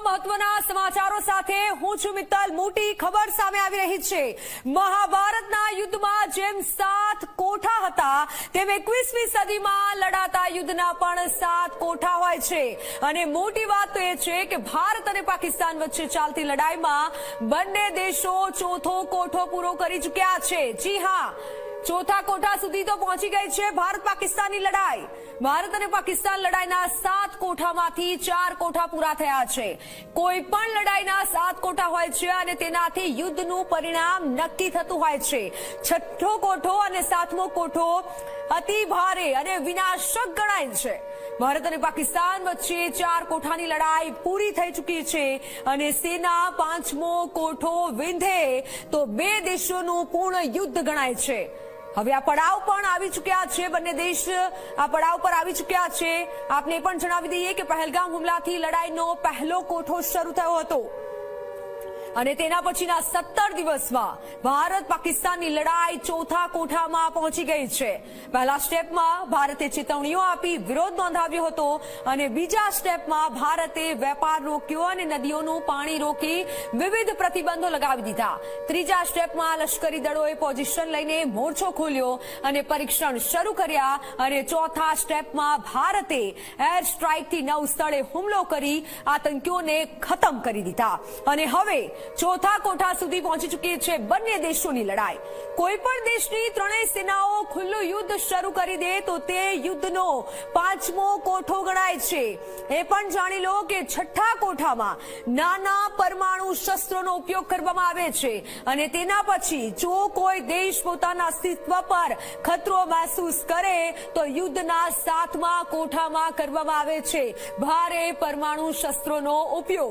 મહત્વના સમાચારો સાથે હું છું મિત્તલ। મોટી ખબર સામે આવી રહી છે। મહાભારતના યુદ્ધમાં જેમ 7 કોઠા હતા તેમ 21મી સદીમાં લડાતા યુદ્ધના પણ 7 કોઠા હોય છે। અને મોટી વાત તો એ છે કે ભારત અને પાકિસ્તાન વચ્ચે ચાલતી લડાઈમાં બંને દેશો ચોથો કોઠો પૂરો કરી ચૂક્યા છે। જી હા, ચોથા કોઠા સુધી તો પહોંચી ગઈ છે ભારત પાકિસ્તાનની લડાઈ। ભારત અને પાકિસ્તાન લડાઈના 7 કોઠામાંથી 4 કોઠા પૂરા થયા છે। કોઈ પણ લડાઈના 7 કોઠા હોય છે અને તેનાથી યુદ્ધનું પરિણામ નક્કી થતું હોય છે। છઠ્ઠો કોઠો અને 7મો કોઠો અતિ ભારે અને વિનાશક ગણાય છે। ભારત અને પાકિસ્તાન વચ્ચે 4 કોઠાની લડાઈ પૂરી થઈ ચૂકી છે અને સેના 5મો કોઠો વિંધે તો 2 દેશોનું પૂર્ણ યુદ્ધ ગણાય છે। હવે આ પડાવ પણ આવી ચૂક્યા છે। બંને દેશ આ પડાવ પર આવી ચૂક્યા છે। આપને પણ જણાવી દઈએ કે પહેલગામ હુમલાથી લડાઈનો પહેલો કોઠો શરૂ થયો હતો અને તેના પછીના 17 દિવસમાં ભારત પાકિસ્તાનની લડાઈ ચોથા કોઠામાં પહોંચી ગઈ છે। પહેલા સ્ટેપમાં ભારતે ચેતવણીઓ આપી વિરોધ નોંધાવ્યો હતો અને બીજા સ્ટેપમાં ભારતે વેપાર રોક્યો અને નદીઓનું પાણી રોકી વિવિધ પ્રતિબંધો લગાવી દીધા। ત્રીજા સ્ટેપમાં લશ્કરી દળોએ પોઝિશન લઈને મોરચો ખોલ્યો અને પરીક્ષણ શરૂ કર્યા અને ચોથા સ્ટેપમાં ભારતે એર સ્ટ્રાઇકથી 9 સ્થળે હુમલો કરી આતંકીઓને ખતમ કરી દીધા અને હવે ચોથા કોઠા સુધી પહોંચી ચૂકી છે બંને દેશોની લડાઈ। કોઈ પણ દેશની ત્રણેય સેનાઓ ખુલ્લું યુદ્ધ શરૂ કરી દે તો તે યુદ્ધનો 5મો કોઠો ગણાય છે। એ પણ જાણી લો કે છઠ્ઠા કોઠામાં નાના પરમાણુ શસ્ત્રોનો ઉપયોગ કરવામાં આવે છે અને તેના પછી જો કોઈ દેશ પોતાના અસ્તિત્વ પર ખતરો મહેસૂસ કરે તો યુદ્ધના 7મા કોઠામાં કરવામાં આવે છે ભારે પરમાણુ શસ્ત્રોનો ઉપયોગ।